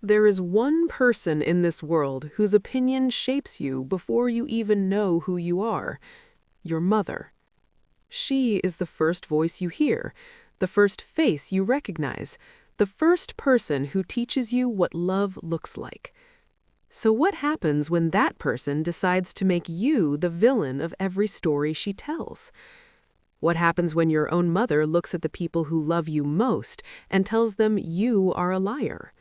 There is one person in this world whose opinion shapes you before you even know who you are: your mother. She is the first voice you hear, the first face you recognize, the first person who teaches you what love looks like. So what happens when that person decides to make you the villain of every story she tells? What happens when your own mother looks at the people who love you most and tells them you are a liar?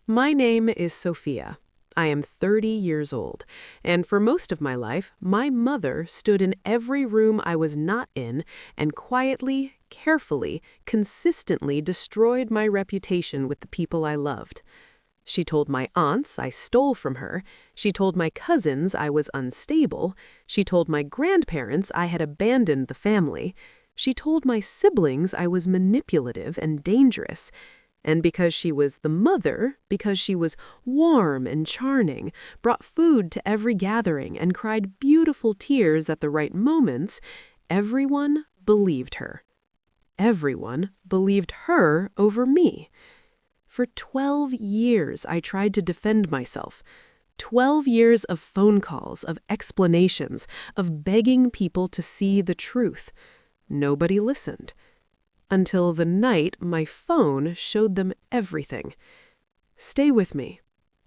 My name is Sophia. I am 30 years old, and for most of my life, my mother stood in every room I was not in and quietly, carefully, consistently destroyed my reputation with the people I loved. She told my aunts I stole from her. She told my cousins I was unstable. She told my grandparents I had abandoned the family. She told my siblings I was manipulative and dangerous. And because she was the mother, because she was warm and charming, brought food to every gathering, and cried beautiful tears at the right moments, everyone believed her. Everyone believed her over me. For 12 years, I tried to defend myself. 12 years of phone calls, of explanations, of begging people to see the truth. Nobody listened. Until the night my phone showed them everything. Stay with me,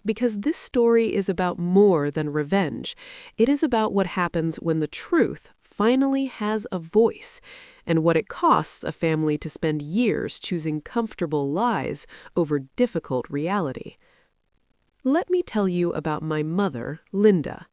because this story is about more than revenge. It is about what happens when the truth finally has a voice, and what it costs a family to spend years choosing comfortable lies over difficult reality. Let me tell you about my mother, Linda.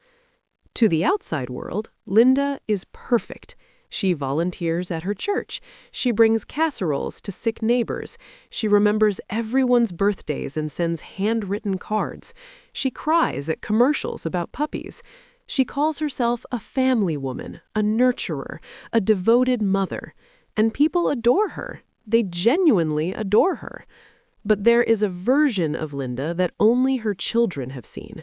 To the outside world, Linda is perfect. She volunteers at her church. She brings casseroles to sick neighbors. She remembers everyone's birthdays and sends handwritten cards. She cries at commercials about puppies. She calls herself a family woman, a nurturer, a devoted mother. And people adore her. They genuinely adore her. But there is a version of Linda that only her children have seen.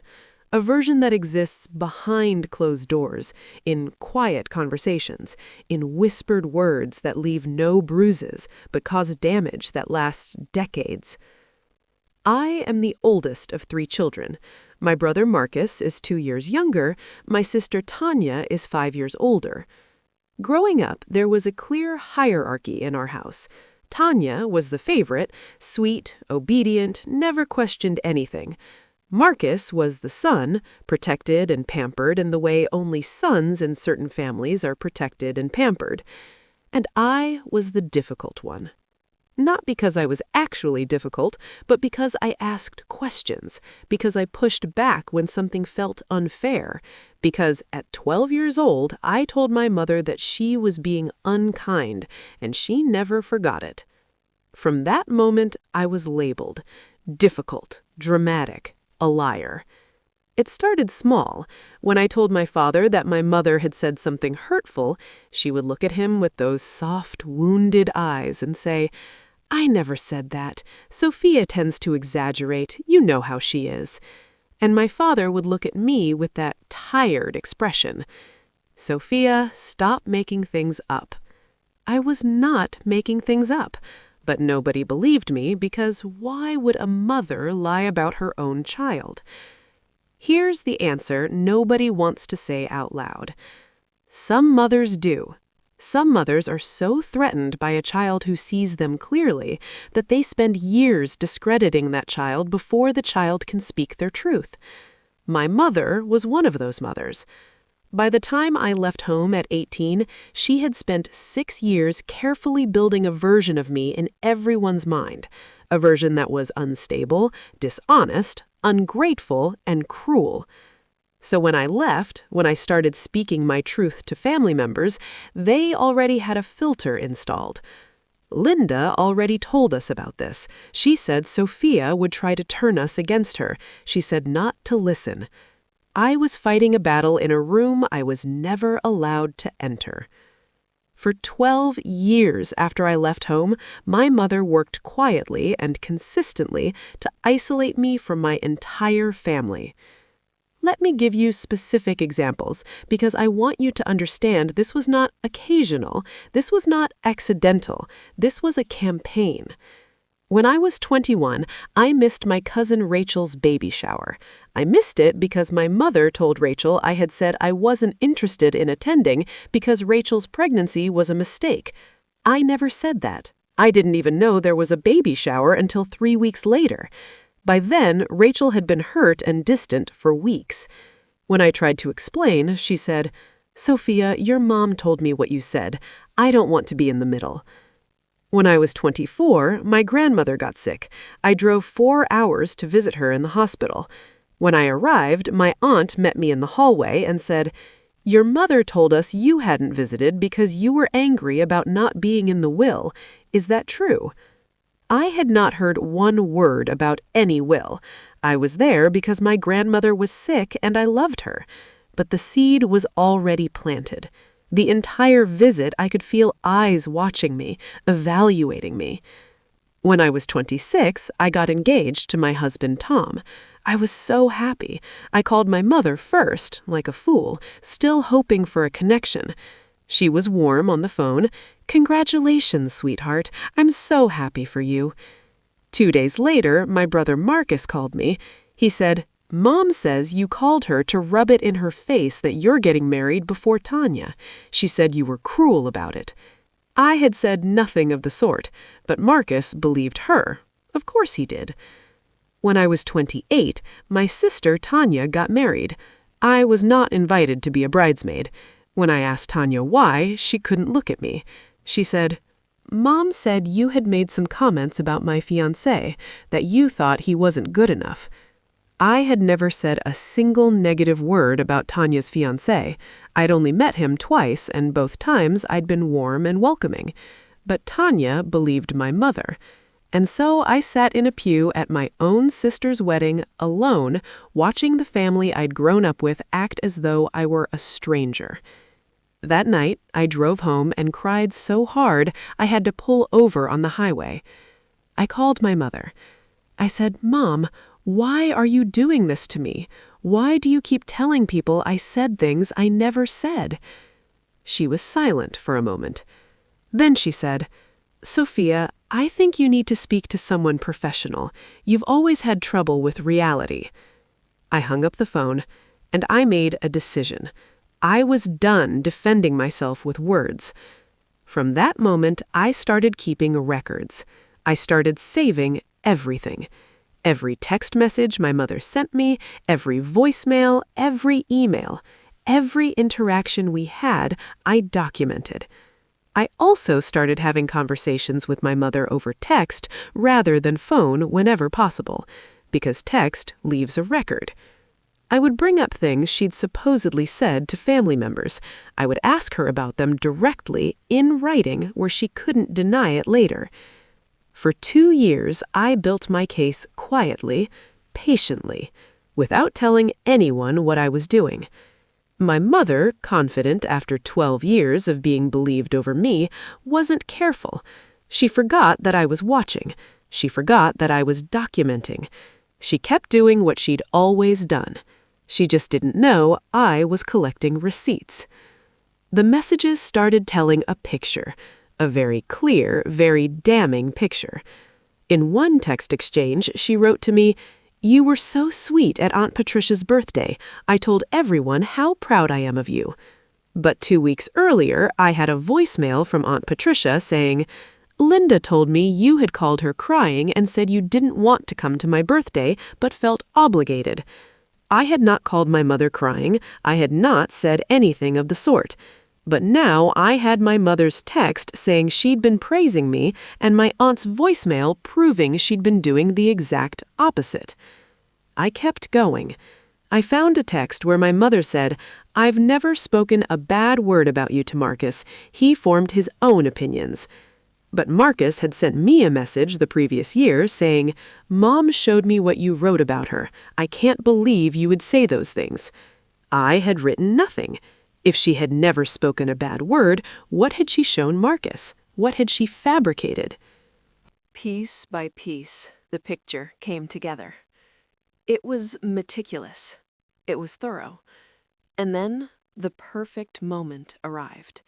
A version that exists behind closed doors, in quiet conversations, in whispered words that leave no bruises but cause damage that lasts decades. I am the oldest of 3 children. My brother Marcus is 2 years younger. My sister Tanya is 5 years older. Growing up, there was a clear hierarchy in our house. Tanya was the favorite, sweet, obedient, never questioned anything. Marcus was the son, protected and pampered in the way only sons in certain families are protected and pampered. And I was the difficult one. Not because I was actually difficult, but because I asked questions, because I pushed back when something felt unfair, because at 12 years old, I told my mother that she was being unkind, and she never forgot it. From that moment, I was labeled difficult, dramatic, a liar. It started small. When I told my father that my mother had said something hurtful, she would look at him with those soft, wounded eyes and say, "I never said that. Sophia tends to exaggerate. You know how she is." And my father would look at me with that tired expression. "Sophia, stop making things up." I was not making things up. But nobody believed me because why would a mother lie about her own child? Here's the answer nobody wants to say out loud. Some mothers do. Some mothers are so threatened by a child who sees them clearly that they spend years discrediting that child before the child can speak their truth. My mother was one of those mothers. By the time I left home at 18, she had spent 6 years carefully building a version of me in everyone's mind, a version that was unstable, dishonest, ungrateful, and cruel. So when I left, when I started speaking my truth to family members, they already had a filter installed. Linda already told us about this. She said Sophia would try to turn us against her. She said not to listen. I was fighting a battle in a room I was never allowed to enter. For 12 years after I left home, my mother worked quietly and consistently to isolate me from my entire family. Let me give you specific examples, because I want you to understand this was not occasional, this was not accidental, this was a campaign. When I was 21, I missed my cousin Rachel's baby shower. I missed it because my mother told Rachel I had said I wasn't interested in attending because Rachel's pregnancy was a mistake. I never said that. I didn't even know there was a baby shower until 3 weeks later. By then, Rachel had been hurt and distant for weeks. When I tried to explain, she said, "Sophia, your mom told me what you said. I don't want to be in the middle." When I was 24, my grandmother got sick. I drove 4 hours to visit her in the hospital. When I arrived, my aunt met me in the hallway and said, "Your mother told us you hadn't visited because you were angry about not being in the will. Is that true?" I had not heard one word about any will. I was there because my grandmother was sick and I loved her. But the seed was already planted. The entire visit, I could feel eyes watching me, evaluating me. When I was 26, I got engaged to my husband, Tom. I was so happy. I called my mother first, like a fool, still hoping for a connection. She was warm on the phone. "Congratulations, sweetheart. I'm so happy for you." 2 days later, my brother Marcus called me. He said, "Mom says you called her to rub it in her face that you're getting married before Tanya. She said you were cruel about it." I had said nothing of the sort, but Marcus believed her. Of course he did. When I was 28, my sister Tanya got married. I was not invited to be a bridesmaid. When I asked Tanya why, she couldn't look at me. She said, "Mom said you had made some comments about my fiancé, that you thought he wasn't good enough." I had never said a single negative word about Tanya's fiancé. I'd only met him twice, and both times I'd been warm and welcoming. But Tanya believed my mother. And so I sat in a pew at my own sister's wedding, alone, watching the family I'd grown up with act as though I were a stranger. That night, I drove home and cried so hard I had to pull over on the highway. I called my mother. I said, "Mom, why are you doing this to me? Why do you keep telling people I said things I never said?" She was silent for a moment. Then she said, "Sophia, I think you need to speak to someone professional. You've always had trouble with reality." I hung up the phone, and I made a decision. I was done defending myself with words. From that moment, I started keeping records. I started saving everything. Every text message my mother sent me, every voicemail, every email, every interaction we had, I documented. I also started having conversations with my mother over text rather than phone whenever possible, because text leaves a record. I would bring up things she'd supposedly said to family members. I would ask her about them directly, in writing, where she couldn't deny it later. For 2 years, I built my case quietly, patiently, without telling anyone what I was doing. My mother, confident after 12 years of being believed over me, wasn't careful. She forgot that I was watching. She forgot that I was documenting. She kept doing what she'd always done. She just didn't know I was collecting receipts. The messages started telling a picture. A very clear, very damning picture. In one text exchange, she wrote to me, "You were so sweet at Aunt Patricia's birthday. I told everyone how proud I am of you." But 2 weeks earlier, I had a voicemail from Aunt Patricia saying, "Linda told me you had called her crying and said you didn't want to come to my birthday, but felt obligated." I had not called my mother crying. I had not said anything of the sort. But now I had my mother's text saying she'd been praising me and my aunt's voicemail proving she'd been doing the exact opposite. I kept going. I found a text where my mother said, "I've never spoken a bad word about you to Marcus. He formed his own opinions." But Marcus had sent me a message the previous year saying, "Mom showed me what you wrote about her. I can't believe you would say those things." I had written nothing. If she had never spoken a bad word, what had she shown Marcus? What had she fabricated? Piece by piece, the picture came together. It was meticulous. It was thorough. And then the perfect moment arrived.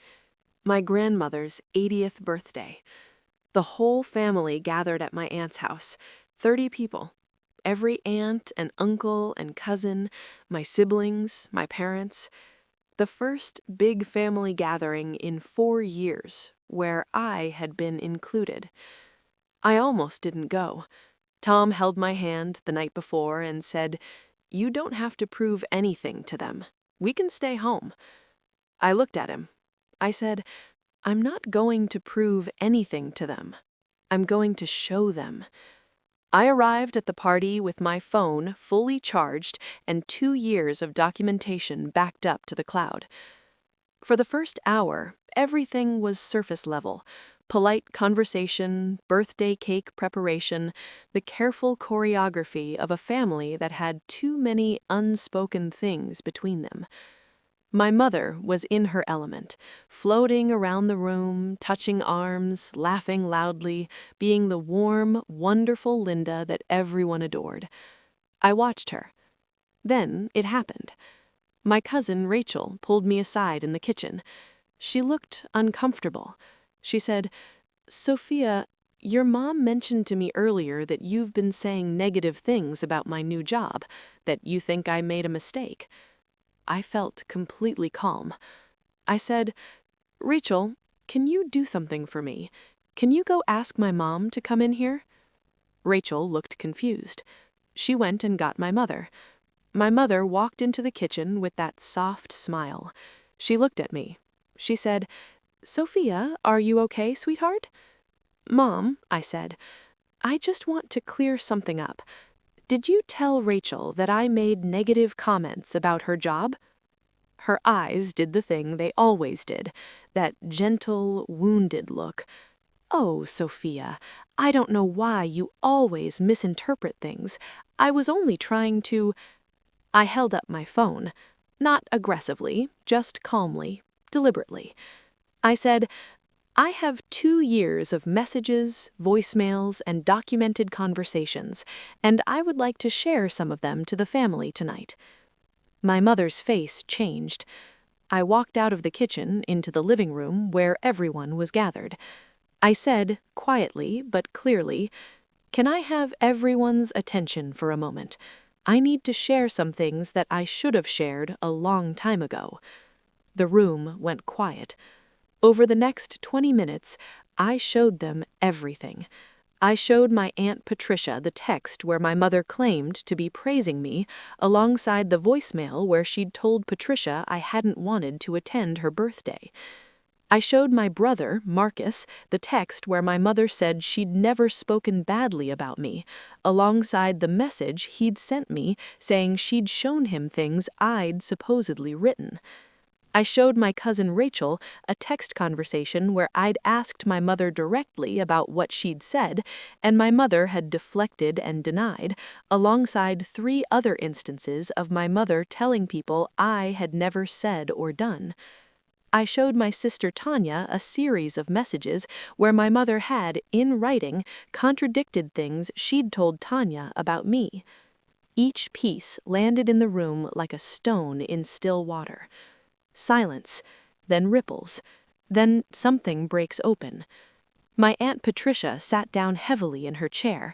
My grandmother's 80th birthday. The whole family gathered at my aunt's house, 30 people. Every aunt and uncle and cousin, my siblings, my parents. The first big family gathering in 4 years, where I had been included. I almost didn't go. Tom held my hand the night before and said, "You don't have to prove anything to them. We can stay home." I looked at him. I said, "I'm not going to prove anything to them. I'm going to show them." I arrived at the party with my phone fully charged and 2 years of documentation backed up to the cloud. For the first hour, everything was surface level. Polite conversation, birthday cake preparation, the careful choreography of a family that had too many unspoken things between them. My mother was in her element, floating around the room, touching arms, laughing loudly, being the warm, wonderful Linda that everyone adored. I watched her. Then it happened. My cousin Rachel pulled me aside in the kitchen. She looked uncomfortable. She said, "Sophia, your mom mentioned to me earlier that you've been saying negative things about my new job, that you think I made a mistake." I felt completely calm. I said, "Rachel, can you do something for me? Can you go ask my mom to come in here?" Rachel looked confused. She went and got my mother. My mother walked into the kitchen with that soft smile. She looked at me. She said, "Sophia, are you okay, sweetheart?" "Mom," I said, "I just want to clear something up. Did you tell Rachel that I made negative comments about her job?" Her eyes did the thing they always did, that gentle, wounded look. "Oh, Sophia, I don't know why you always misinterpret things. I was only trying to—" I held up my phone, not aggressively, just calmly, deliberately. I said, "I have 2 years of messages, voicemails, and documented conversations, and I would like to share some of them to the family tonight." My mother's face changed. I walked out of the kitchen into the living room where everyone was gathered. I said, quietly but clearly, "Can I have everyone's attention for a moment? I need to share some things that I should have shared a long time ago." The room went quiet. Over the next 20 minutes, I showed them everything. I showed my Aunt Patricia the text where my mother claimed to be praising me, alongside the voicemail where she'd told Patricia I hadn't wanted to attend her birthday. I showed my brother, Marcus, the text where my mother said she'd never spoken badly about me, alongside the message he'd sent me saying she'd shown him things I'd supposedly written. I showed my cousin Rachel a text conversation where I'd asked my mother directly about what she'd said, and my mother had deflected and denied, alongside 3 other instances of my mother telling people I had never said or done. I showed my sister Tanya a series of messages where my mother had, in writing, contradicted things she'd told Tanya about me. Each piece landed in the room like a stone in still water. Silence, then ripples, then something breaks open. My Aunt Patricia sat down heavily in her chair.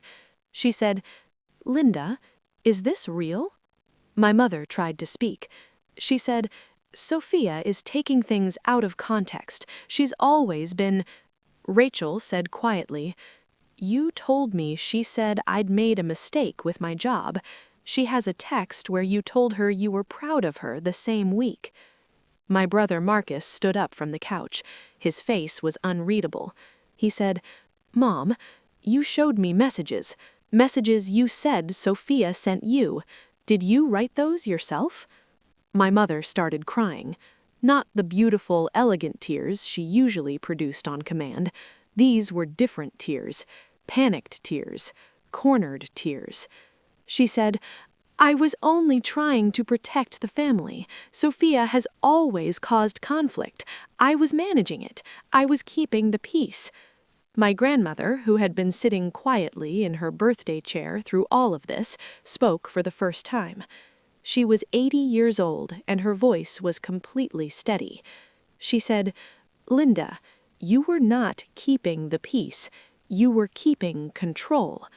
She said, "Linda, is this real?" My mother tried to speak. She said, "Sophia is taking things out of context. She's always been—" Rachel said quietly, "You told me she said I'd made a mistake with my job. She has a text where you told her you were proud of her the same week." My brother Marcus stood up from the couch. His face was unreadable. He said, "Mom, you showed me messages. Messages you said Sophia sent you. Did you write those yourself?" My mother started crying. Not the beautiful, elegant tears she usually produced on command. These were different tears. Panicked tears. Cornered tears. She said, "I was only trying to protect the family. Sophia has always caused conflict. I was managing it. I was keeping the peace." My grandmother, who had been sitting quietly in her birthday chair through all of this, spoke for the first time. She was 80 years old, and her voice was completely steady. She said, "Linda, You were not keeping the peace. You were keeping control.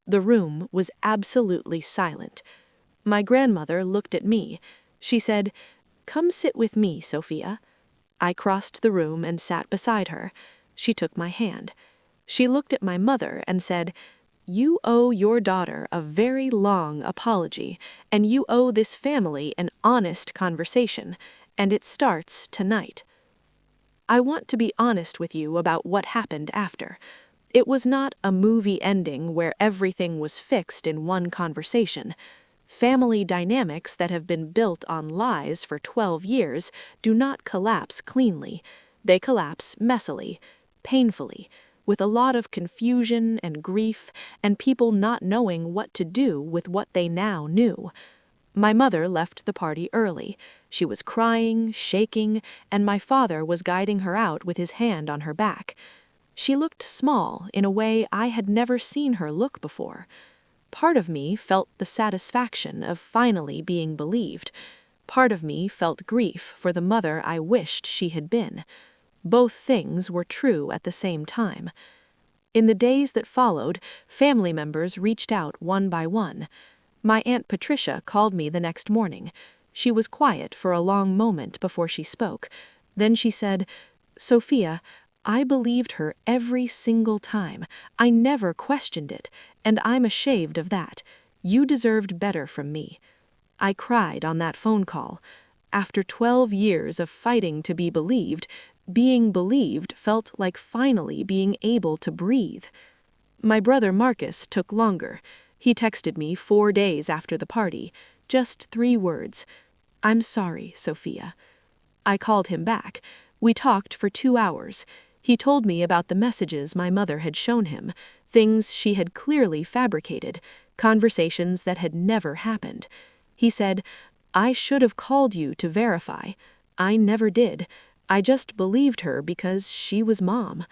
The room was absolutely silent. My grandmother looked at me. She said, "Come sit with me, Sophia." I crossed the room and sat beside her. She took my hand. She looked at my mother and said, "You owe your daughter a very long apology, and you owe this family an honest conversation, and it starts tonight." I want to be honest with you about what happened after. It was not a movie ending where everything was fixed in one conversation. Family dynamics that have been built on lies for 12 years do not collapse cleanly. They collapse messily, painfully, with a lot of confusion and grief and people not knowing what to do with what they now knew. My mother left the party early. She was crying, shaking, and my father was guiding her out with his hand on her back. She looked small in a way I had never seen her look before. Part of me felt the satisfaction of finally being believed. Part of me felt grief for the mother I wished she had been. Both things were true at the same time. In the days that followed, family members reached out one by one. My Aunt Patricia called me the next morning. She was quiet for a long moment before she spoke. Then she said, "Sophia, I believed her every single time. I never questioned it, and I'm ashamed of that. You deserved better from me." I cried on that phone call. After 12 years of fighting to be believed, being believed felt like finally being able to breathe. My brother Marcus took longer. He texted me 4 days after the party. Just 3 words. "I'm sorry, Sophia." I called him back. We talked for 2 hours. He told me about the messages my mother had shown him, things she had clearly fabricated, conversations that had never happened. He said, "I should have called you to verify. I never did. I just believed her because she was Mom."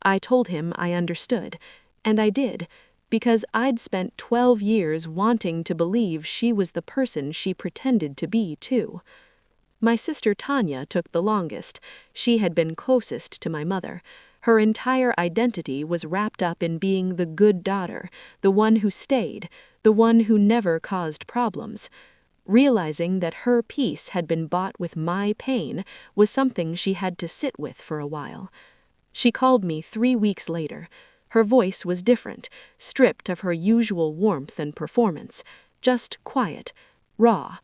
I told him I understood, and I did, because I'd spent 12 years wanting to believe she was the person she pretended to be, too. My sister Tanya took the longest. She had been closest to my mother. Her entire identity was wrapped up in being the good daughter, the one who stayed, the one who never caused problems. Realizing that her peace had been bought with my pain was something she had to sit with for a while. She called me 3 weeks later. Her voice was different, stripped of her usual warmth and performance, just quiet, raw.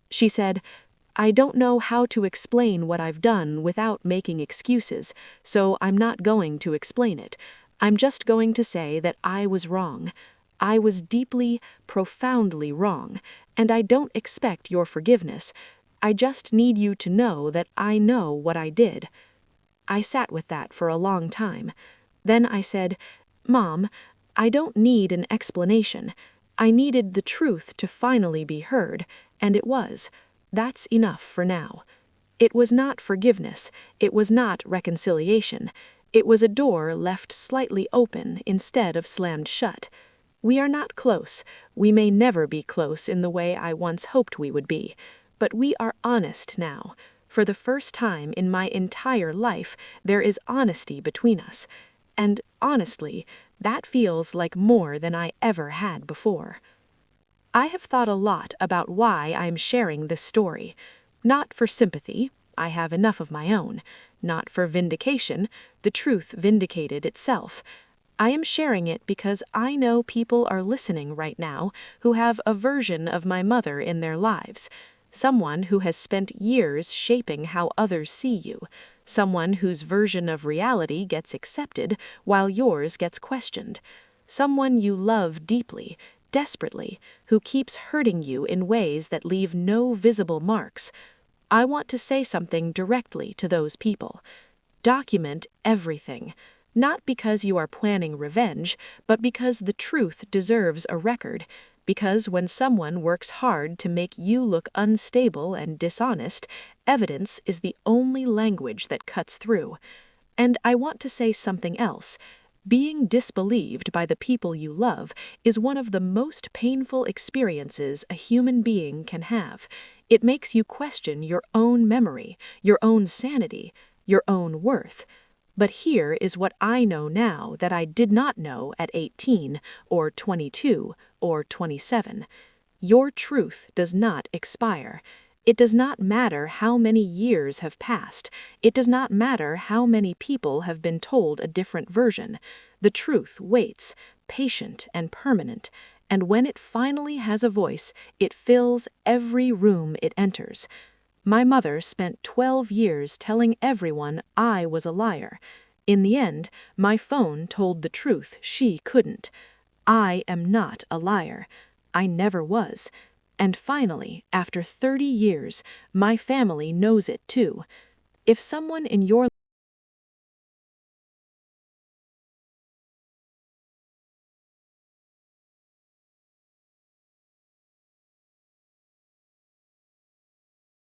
She said, "I don't know how to explain what I've done without making excuses, so I'm not going to explain it. I'm just going to say that I was wrong. I was deeply, profoundly wrong, and I don't expect your forgiveness. I just need you to know that I know what I did." I sat with that for a long time. Then I said, "Mom, I don't need an explanation. I needed the truth to finally be heard, and it was. That's enough for now." It was not forgiveness. It was not reconciliation. It was a door left slightly open instead of slammed shut. We are not close. We may never be close in the way I once hoped we would be. But we are honest now. For the first time in my entire life, there is honesty between us. And honestly, that feels like more than I ever had before. I have thought a lot about why I'm sharing this story. Not for sympathy, I have enough of my own. Not for vindication, the truth vindicated itself. I am sharing it because I know people are listening right now who have a version of my mother in their lives. Someone who has spent years shaping how others see you. Someone whose version of reality gets accepted while yours gets questioned. Someone you love deeply, desperately, who keeps hurting you in ways that leave no visible marks. I want to say something directly to those people. Document everything. Not because you are planning revenge, but because the truth deserves a record. Because when someone works hard to make you look unstable and dishonest, evidence is the only language that cuts through. And I want to say something else. Being disbelieved by the people you love is one of the most painful experiences a human being can have. It makes you question your own memory, your own sanity, your own worth. But here is what I know now that I did not know at 18 or 22 or 27. Your truth does not expire. It does not matter how many years have passed. It does not matter how many people have been told a different version. The truth waits, patient and permanent, and when it finally has a voice, it fills every room it enters. My mother spent 12 years telling everyone I was a liar. In the end, my phone told the truth she couldn't. I am not a liar. I never was. And finally, after 30 years, my family knows it too. If someone in your